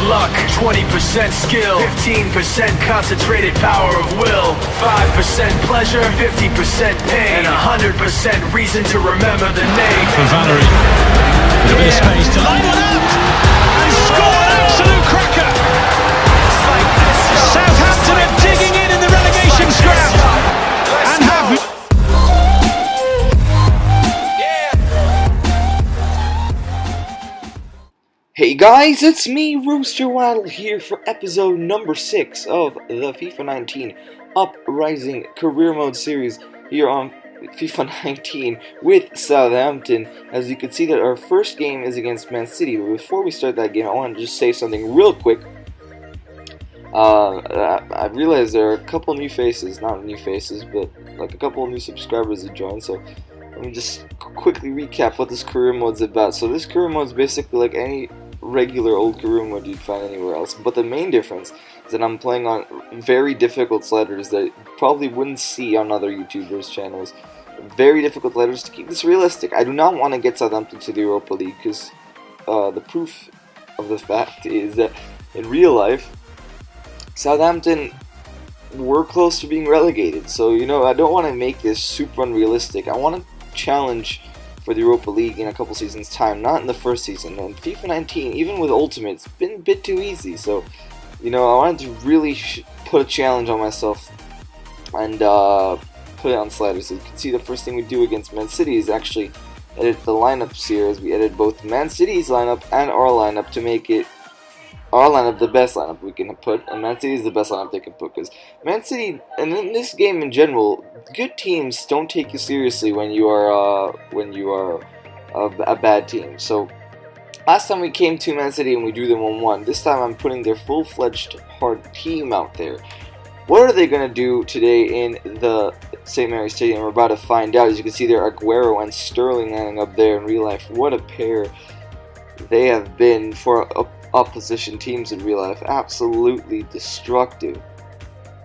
luck, 20% skill, 15% concentrated power of will, 5% pleasure, 50% pain, and 100% reason to remember the name. For Valerie, with a bit of space to line one up and score an absolute cracker. Southampton are digging in the relegation scrap and have. Hey guys, it's me, Rooster Waddle, here for episode number 6 of the FIFA 19 Uprising Career Mode series here on FIFA 19 with Southampton. As you can see that our first game is against Man City, but before we start that game I want to just say something real quick. I realized there are a couple new faces, not new faces, but like a couple new subscribers that joined, so let me just quickly recap what this career mode is about. So this career mode is basically like any regular old career mode you'd find anywhere else, but the main difference is that I'm playing on very difficult sliders that you probably wouldn't see on other YouTubers' channels. Very difficult sliders to keep this realistic. I do not want to get Southampton to the Europa League because the proof of the fact is that in real life Southampton were close to being relegated, so I don't want to make this super unrealistic. I want to challenge for the Europa League in a couple seasons time, not in the first season. And FIFA 19, even with Ultimate, it's been a bit too easy, so I wanted to really put a challenge on myself and put it on sliders. So you can see the first thing we do against Man City is actually edit the lineups here, as we edit both Man City's lineup and our lineup to make it our lineup the best lineup we can put, and Man City is the best lineup they can put, because Man City, and in this game in general, good teams don't take you seriously when you are a bad team. So last time we came to Man City and we drew them 1-1. This time I'm putting their full-fledged hard team out there. What are they going to do today in the St. Mary's Stadium? We're about to find out. As you can see there, Aguero and Sterling landing up there in real life. What a pair they have been for opposition teams in real life. Absolutely destructive.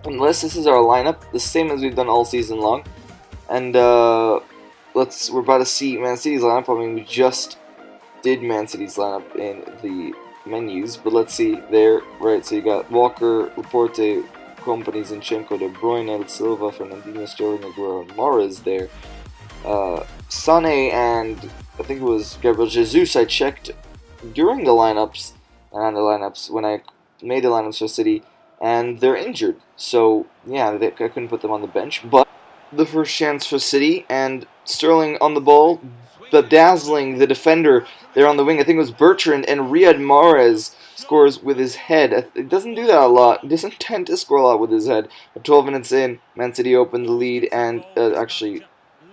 Unless this is our lineup, the same as we've done all season long. And we're about to see Man City's lineup. I mean, we just did Man City's lineup in the menus, but let's see there. Right, so you got Walker, Laporte, Kompany, Zinchenko, De Bruyne, El Silva, Fernandinho, Sterling, Aguero, and Mahrez there. Sané and I think it was Gabriel Jesus I checked during the lineups and on the lineups when I made the lineups for City, and they're injured. So yeah, I couldn't put them on the bench. But the first chance for City, and Sterling on the ball, bedazzling the defender there on the wing. I think it was Bertrand, and Riyad Mahrez scores with his head. It doesn't do that a lot. It doesn't tend to score a lot with his head. But 12 minutes in, Man City opened the lead and actually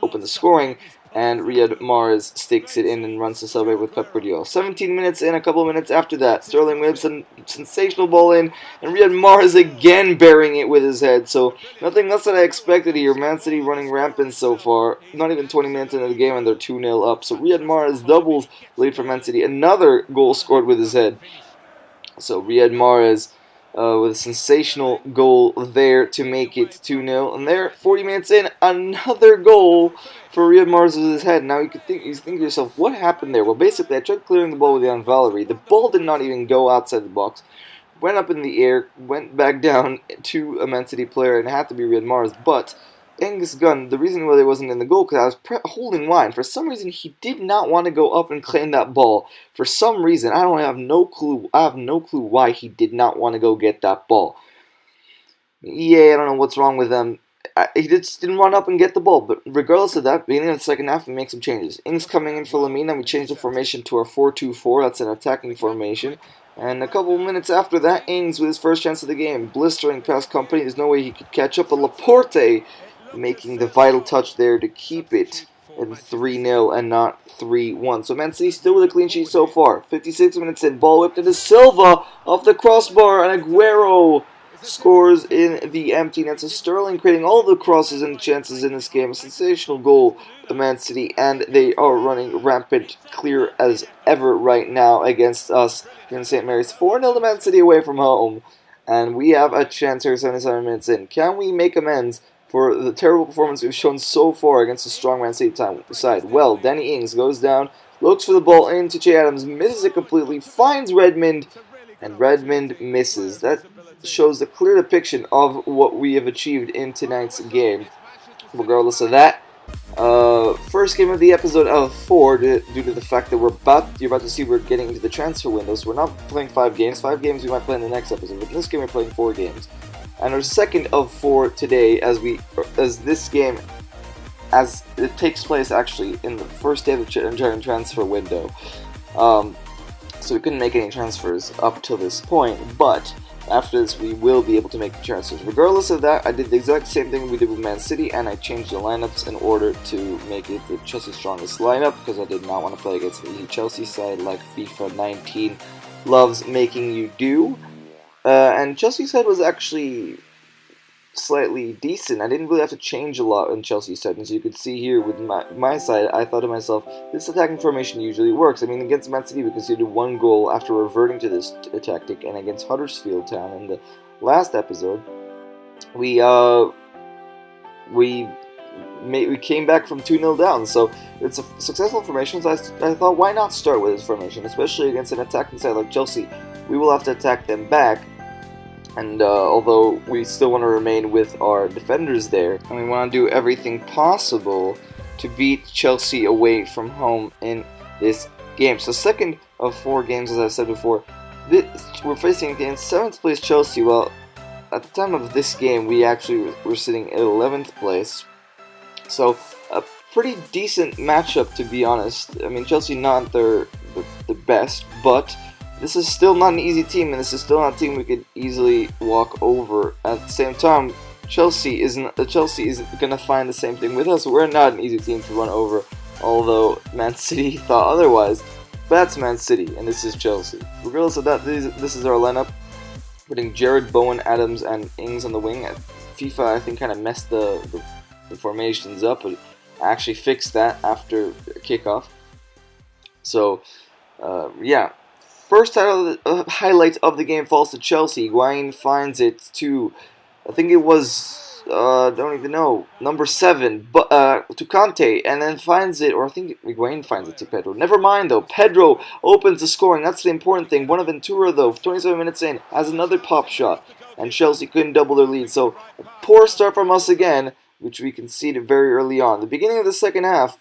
opened the scoring. And Riyad Mahrez sticks it in and runs to celebrate with Pep Guardiola. 17 minutes in, a couple minutes after that, Sterling whips a sensational ball in, and Riyad Mahrez again burying it with his head. So nothing less than I expected here. Man City running rampant so far. Not even 20 minutes into the game and they're 2-0 up. So Riyad Mahrez doubles lead for Man City. Another goal scored with his head. So Riyad Mahrez with a sensational goal there to make it 2-0. And there, 40 minutes in, another goal for Riyad Mahrez with his head. Now you think to yourself, what happened there? Well, basically, I tried clearing the ball with Jan Valerie. The ball did not even go outside the box. Went up in the air, went back down to a Man City player, and it had to be Riyad Mahrez. But Angus Gunn, the reason why he wasn't in the goal, because I was holding line. For some reason, he did not want to go up and claim that ball. For some reason, I have no clue why he did not want to go get that ball. Yeah, I don't know what's wrong with him. He just didn't run up and get the ball. But regardless of that, beginning of the second half, we make some changes. Ings coming in for Lamina. We changed the formation to our 4-2-4. That's an attacking formation. And a couple minutes after that, Ings with his first chance of the game, blistering past Kompany. There's no way he could catch up. But Laporte making the vital touch there to keep it in 3-0 and not 3-1. So Man City still with a clean sheet so far. 56 minutes in, ball whipped into Silva off the crossbar, and Aguero scores in the empty net. So Sterling creating all the crosses and chances in this game. A sensational goal for Man City, and they are running rampant, clear as ever right now against us here in St. Mary's. 4-0 to Man City away from home, and we have a chance here 77 minutes in. Can we make amends for the terrible performance we've shown so far against the strong Man City side? Well, Danny Ings goes down, looks for the ball into Che Adams, misses it completely, finds Redmond, and Redmond misses. That shows a clear depiction of what we have achieved in tonight's game. Regardless of that, first game of the episode of 4, due to the fact that you're about to see we're getting into the transfer window, so we're not playing 5 games. 5 games we might play in the next episode, but in this game we're playing 4 games. And our second of 4 today, as this game, as it takes place actually in the first day of the transfer window. So we couldn't make any transfers up till this point, but after this we will be able to make transfers. Regardless of that, I did the exact same thing we did with Man City, and I changed the lineups in order to make it the Chelsea's strongest lineup, because I did not want to play against the Chelsea side like FIFA 19 loves making you do. And Chelsea's side was actually slightly decent. I didn't really have to change a lot in Chelsea's side. As you could see here with my side, I thought to myself, this attacking formation usually works. I mean, against Man City we conceded 1 goal after reverting to this tactic, and against Huddersfield Town in the last episode, we came back from 2-0 down. So it's a successful formation. So I thought, why not start with this formation, especially against an attacking side like Chelsea. We will have to attack them back. And although we still want to remain with our defenders there, and we want to do everything possible to beat Chelsea away from home in this game. So second of 4 games, as I said before, we're facing against 7th place Chelsea. Well, at the time of this game, we actually were sitting at 11th place. So a pretty decent matchup, to be honest. I mean, Chelsea not the best, but this is still not an easy team, and this is still not a team we could easily walk over. At the same time, Chelsea is gonna find the same thing with us. We're not an easy team to run over, although Man City thought otherwise. But that's Man City, and this is Chelsea. Regardless of that, this is our lineup. Putting Jared, Bowen, Adams, and Ings on the wing. FIFA, I think, kind of messed the formations up, but I actually fixed that after kickoff. So, yeah. First highlight of the game falls to Chelsea. Higuain finds it to, I think it was, don't even know, number 7, but to Conte, and then finds it, or I think Higuain finds it to Pedro. Never mind though, Pedro opens the scoring. That's the important thing. Bonaventura though, 27 minutes in, has another pop shot, and Chelsea couldn't double their lead. So a poor start from us again, which we conceded very early on. The beginning of the second half,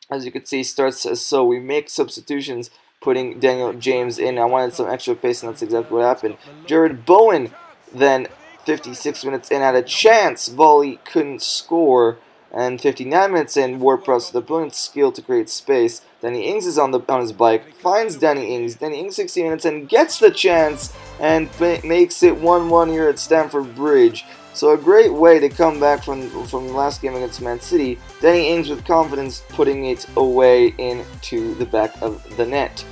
as you can see, starts as so. We make substitutions, putting Daniel James in. I wanted some extra pace, and that's exactly what happened. Jared Bowen, then 56 minutes in, had a chance. Volley couldn't score. And 59 minutes in, Ward-Prowse with a brilliant skill to create space. Danny Ings is on his bike, finds Danny Ings. Danny Ings 60 minutes in, gets the chance, and makes it 1-1 here at Stamford Bridge. So a great way to come back from the last game against Man City. Danny Ings with confidence, putting it away into the back of the net.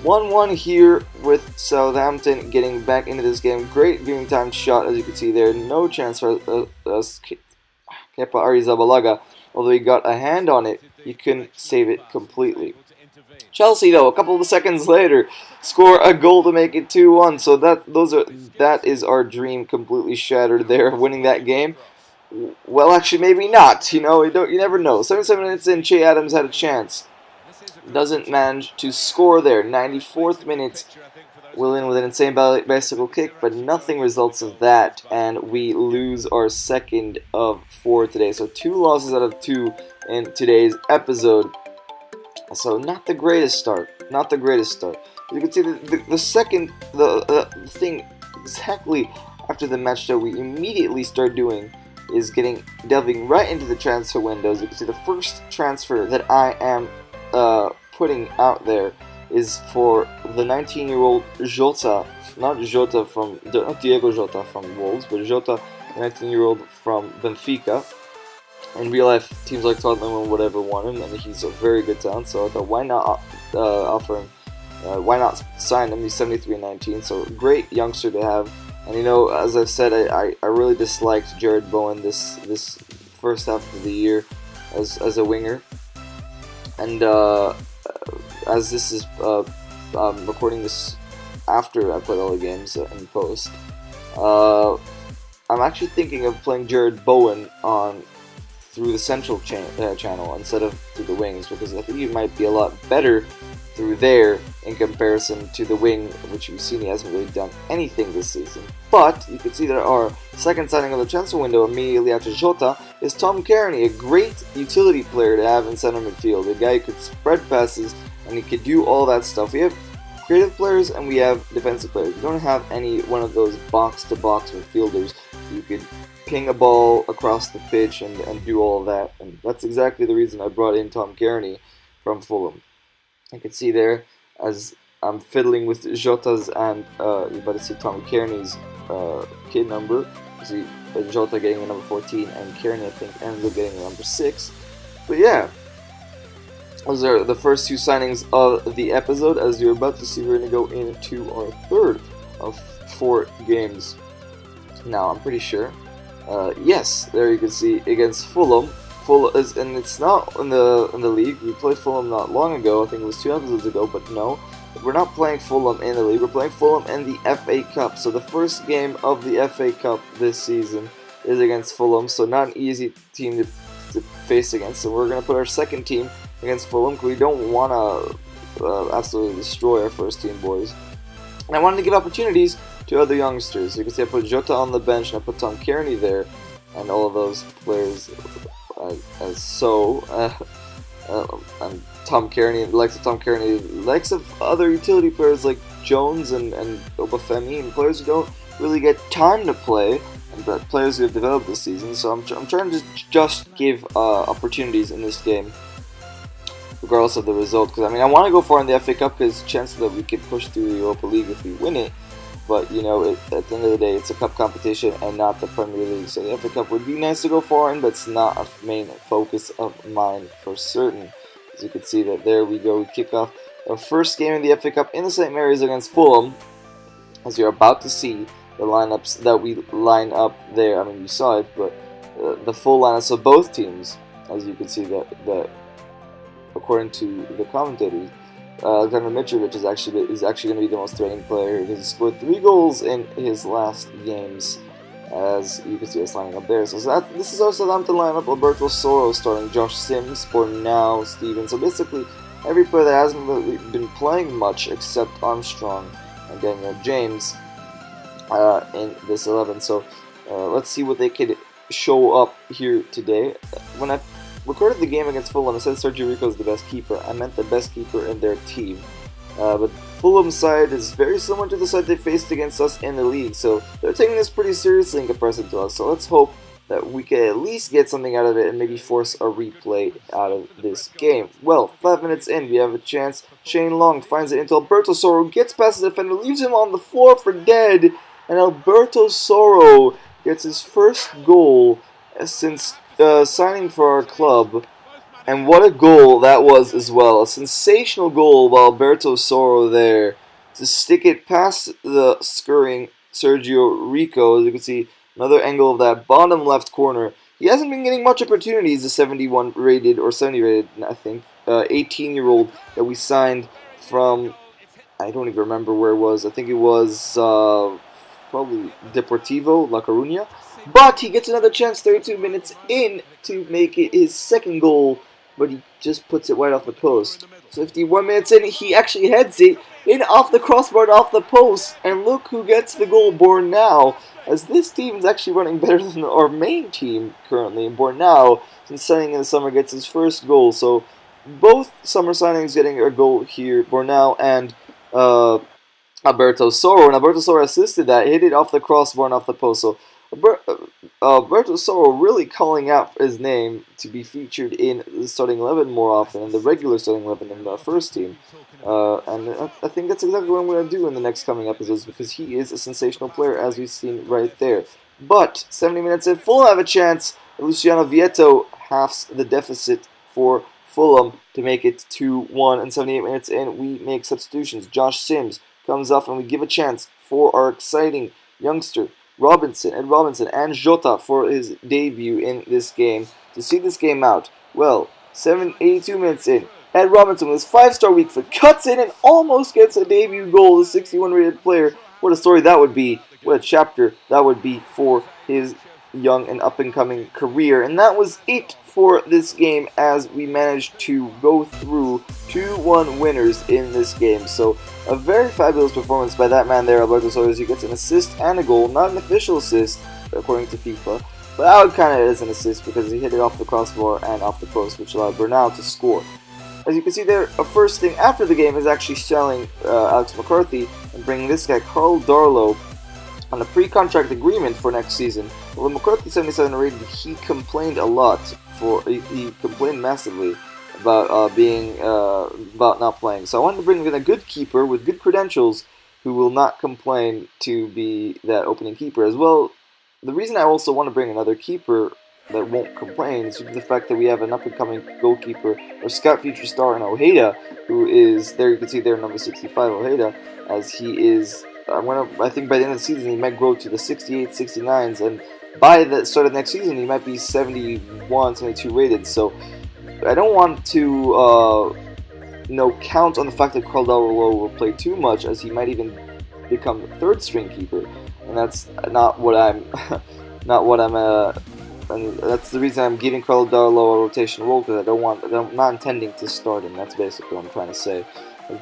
1-1 here with Southampton getting back into this game. Great viewing time shot, as you can see there. No chance for Kepa Arrizabalaga. Although he got a hand on it, he couldn't save it completely. Chelsea, though, a couple of seconds later, score a goal to make it 2-1. So that is our dream completely shattered there, winning that game. Well, actually, maybe not. You never know. 77 minutes in, Che Adams had a chance. Doesn't manage to score there. 94th minute, we'll in with an insane bicycle kick, but nothing results of that, and we lose our second of 4 today. So 2 losses out of 2 in today's episode. So not the greatest start. Not the greatest start. You can see the thing exactly after the match that we immediately start doing is delving right into the transfer windows. You can see the first transfer that I am putting out there is for the 19-year-old Jota, not Diego Jota from Wolves, but Jota, 19-year-old from Benfica. In real life, teams like Tottenham or whatever want him, and he's a very good talent. So I thought, why not offer him? Why not sign him? He's 73-19, so a great youngster to have. And as I've said, I really disliked Jared Bowen this first half of the year as a winger. And as this is recording this after I played all the games in post, I'm actually thinking of playing Jared Bowen through the central channel instead of through the wings, because I think he might be a lot better through there in comparison to the wing, which we've seen he hasn't really done anything this season. But you can see that our second signing of the transfer window immediately after Jota is Tom Kearney, a great utility player to have in center midfield, a guy who could spread passes and he could do all that stuff. We have creative players and we have defensive players. We don't have any one of those box-to-box midfielders who could ping a ball across the pitch and do all of that, and that's exactly the reason I brought in Tom Kearney from Fulham. You can see there, as I'm fiddling with Jota's and you're about to see Tom Kearney's kid number. You see Jota getting the number 14 and Kearney I think ends up getting the number 6. But yeah, those are the first two signings of the episode. As you're about to see, we're going to go into our third of 4 games. Now, I'm pretty sure. Yes, there you can see against Fulham. Fulham is, and it's not in the league. We played Fulham not long ago. I think it was 2 episodes ago. But no, we're not playing Fulham in the league. We're playing Fulham in the FA Cup. So the first game of the FA Cup this season is against Fulham. So not an easy team to face against. So we're gonna put our second team against Fulham because we don't want to absolutely destroy our first team, boys. And I wanted to give opportunities to other youngsters. You can see I put Jota on the bench and I put Tom Kearney there, and all of those players and Tom Kearney, the likes of Tom Kearney, the likes of other utility players like Jones and Obafemi, and players who don't really get time to play, and players who have developed this season. So I'm trying to just give opportunities in this game, regardless of the result. Because I mean, I want to go far in the FA Cup because chances that we could push through the Europa League if we win it. But you know, at the end of the day, it's a cup competition and not the Premier League. So the FA Cup would be nice to go far in, but it's not a main focus of mine for certain. As you can see that there we go. We kick off our first game in the FA Cup in the St. Mary's against Fulham. As you're about to see the lineups that we line up there. I mean, you saw it, but the full lineups of both teams. As you can see that according to the commentators, Alexander Mitrovic is actually going to be the most threatening player because he scored 3 goals in his last games, as you can see us lining up there. So this is our Southampton lineup: Alberto Soro starting, Josh Sims, Bornau, Steven. So basically, every player that hasn't really been playing much except Armstrong and Daniel James in this 11. So let's see what they could show up here today. When I recorded the game against Fulham, I said Sergio Rico is the best keeper. I meant the best keeper in their team. But Fulham's side is very similar to the side they faced against us in the league, so they're taking this pretty seriously in comparison to us. So let's hope that we can at least get something out of it and maybe force a replay out of this game. Well, 5 minutes in, we have a chance. Shane Long finds it into Alberto Soro, gets past the defender, leaves him on the floor for dead, and Alberto Soro gets his first goal since signing for our club, and what a goal that was as well. A sensational goal by Alberto Soro there to stick it past the scurrying Sergio Rico. As you can see, another angle of that bottom left corner. He hasn't been getting much opportunities, the 71 rated, or 70 rated, I think, 18-year-old that we signed from, I don't even remember where it was. I think it was probably Deportivo La Coruña. But he gets another chance 32 minutes in to make it his second goal, but he just puts it right off the post. 51 minutes in, he actually heads it in off the crossbar and off the post, and look who gets the goal, Bornau, as this team is actually running better than our main team currently. And Bornau, since signing in the summer, gets his first goal. So both summer signings getting a goal here, Bornau and Alberto Soro, and Alberto Soro assisted that, hit it off the crossbar and off the post. So Alberto Soro really calling out his name to be featured in the starting 11 more often, in the regular starting 11 in the first team. And I think that's exactly what I'm going to do in the next coming episodes, because he is a sensational player, as we've seen right there. But 70 minutes in, Fulham have a chance. Luciano Vieto halves the deficit for Fulham to make it 2-1. And 78 minutes in, we make substitutions. Josh Sims comes off, and we give a chance for our exciting youngster Ed Robinson, and Jota for his debut in this game to see this game out. Well, 82 minutes in, Ed Robinson with his 5-star weak foot cuts in and almost gets a debut goal. The 61 rated player. What a story that would be. What a chapter that would be for his young and up-and-coming career. And that was it for this game, as we managed to go through 2-1 winners in this game. So a very fabulous performance by that man there, Alberto Soares. He gets an assist and a goal, not an official assist according to FIFA, but I would count it as an assist because he hit it off the crossbar and off the post, which allowed Bernal to score. As you can see there, a first thing after the game is actually selling Alex McCarthy and bringing this guy, Carl Darlow, on a pre-contract agreement for next season. Well, McCarthy 77 rated, he complained a lot. He complained massively about about not playing. So I wanted to bring in a good keeper with good credentials who will not complain to be that opening keeper as well. The reason I also want to bring another keeper that won't complain is the fact that we have an up-and-coming goalkeeper, or scout future star in Ojeda, who is there. You can see there, number 65, Ojeda, as he is. I think by the end of the season he might grow to the 68, 69s, and by the start of next season he might be 71, 72 rated. So I don't want to count on the fact that Carl Darlow will play too much, as he might even become third string keeper, and that's not what I'm and that's the reason I'm giving Carl Darlow a rotation role, because I'm not intending to start him. That's basically what I'm trying to say.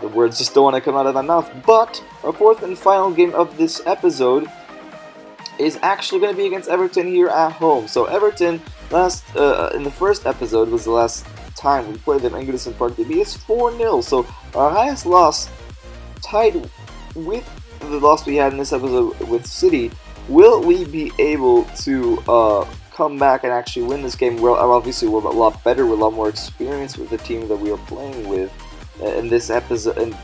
The words just don't want to come out of my mouth. But our fourth and final game of this episode is actually going to be against Everton here at home. So Everton, in the first episode, was the last time we played them in Goodison Park. They beat us 4-0. So our highest loss, tied with the loss we had in this episode with City. Will we be able to come back and actually win this game? Well, obviously we're a lot better, we're a lot more experienced with the team that we are playing with in this episode, and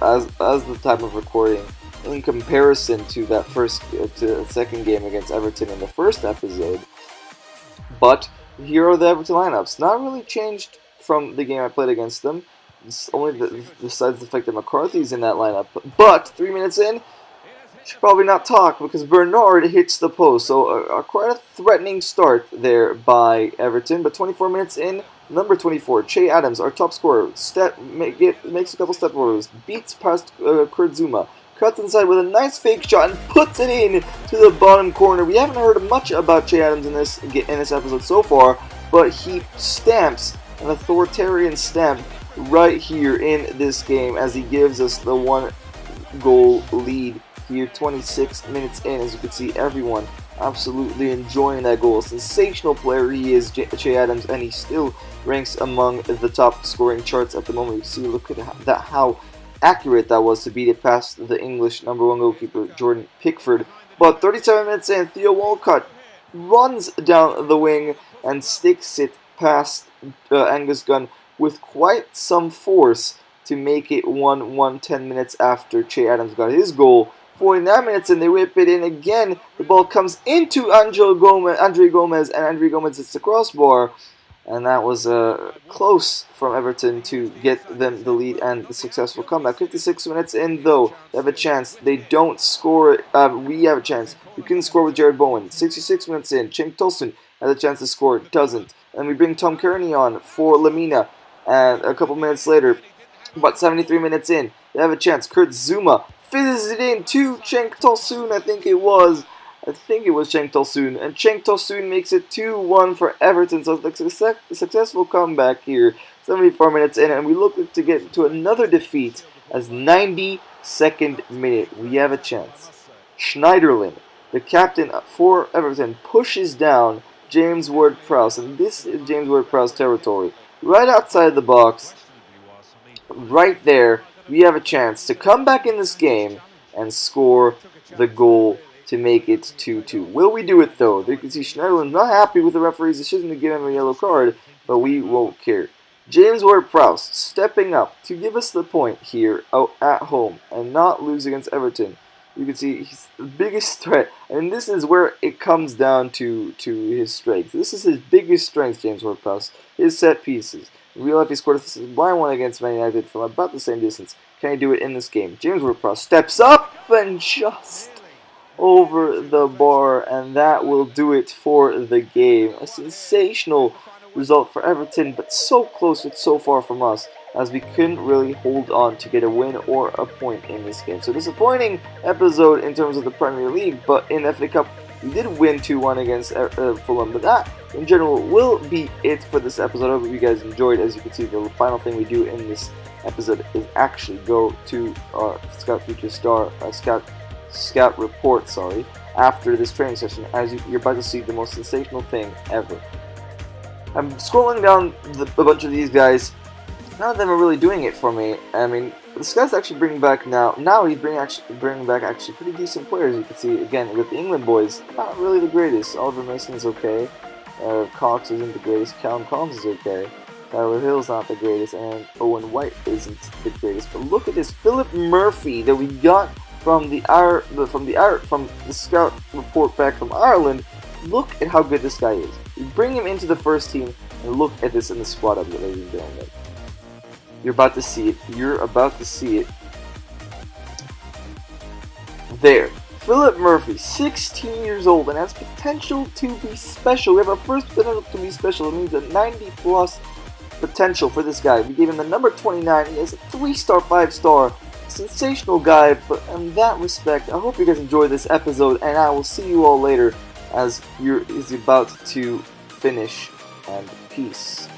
as the time of recording, in comparison to that second game against Everton in the first episode. But here are the Everton lineups. Not really changed from the game I played against them. It's only besides the fact that McCarthy's in that lineup. But 3 minutes in, should probably not talk because Bernard hits the post. So quite a threatening start there by Everton. But 24 minutes in, number 24, Che Adams, our top scorer, makes a couple step forwards, beats past Kurt Zouma, cuts inside with a nice fake shot and puts it in to the bottom corner. We haven't heard much about Che Adams in this episode so far, but he stamps an authoritarian stamp right here in this game as he gives us the 1-goal lead here, 26 minutes in. As you can see, everyone absolutely enjoying that goal. A sensational player he is, Che Adams, and he still ranks among the top scoring charts at the moment. You see, look at how accurate that was to beat it past the English number 1 goalkeeper, Jordan Pickford. But 37 minutes in, Theo Walcott runs down the wing and sticks it past Angus Gunn with quite some force to make it 1-1 10 minutes after Che Adams got his goal. 49 minutes and they whip it in again. The ball comes into Andre Gomez, and Andre Gomez hits the crossbar. And that was close from Everton to get them the lead and the successful comeback. 56 minutes in, though, they have a chance. They don't score. We have a chance. We couldn't score with Jared Bowen. 66 minutes in, Cenk Tosun has a chance to score. Doesn't. And we bring Tom Kearney on for Lamina. And a couple minutes later, about 73 minutes in, they have a chance. Kurt Zouma fizzes it in to Cenk Tosun, I think it was Cenk Tosun, and Cenk Tosun makes it 2-1 for Everton. So it's a successful comeback here, 74 minutes in, and we look to get to another defeat as 92nd minute. We have a chance. Schneiderlin, the captain for Everton, pushes down James Ward-Prowse, and this is James Ward-Prowse territory. Right outside the box, right there, we have a chance to come back in this game and score the goal to make it 2-2. Will we do it, though? You can see Schneiderlin's not happy with the referee's decision to give him a yellow card, but we won't care. James Ward-Prowse stepping up to give us the point here at home and not lose against Everton. You can see he's the biggest threat, and this is where it comes down to his strength. This is his biggest strength, James Ward-Prowse, his set pieces. In real life, he scored a 1-1 against Man United from about the same distance. Can he do it in this game? James Ward-Prowse steps up and just over the bar, and that will do it for the game. A sensational result for Everton, but so close yet so far from us, as we couldn't really hold on to get a win or a point in this game. So disappointing episode in terms of the Premier League, but in FA Cup We did win 2-1 against Fulham, but that in general will be it for this episode. I hope you guys enjoyed. As you can see, the final thing we do in this episode is actually go to our Scout Feature Star Scout Report, after this training session, as you're about to see the most sensational thing ever. I'm scrolling down a bunch of these guys. None of them are really doing it for me. I mean, the Scout's actually bringing back now he's bringing back actually pretty decent players. You can see, again, with the England boys, not really the greatest. Oliver Mason's okay. Cox isn't the greatest. Callum Collins is okay. Tyler Hill's not the greatest, and Owen White isn't the greatest. But look at this Philip Murphy that we got from the Scout Report back from Ireland. Look at how good this guy is. You bring him into the first team, and look at this in the squad update, ladies and gentlemen. You're about to see it. You're about to see it. There. Philip Murphy, 16 years old, and has potential to be special. We have our first potential to be special. It means a 90+ potential for this guy. We gave him the number 29. He has a 3-star, 5-star. Sensational guy, but in that respect, I hope you guys enjoyed this episode, and I will see you all later as he's about to finish, and peace.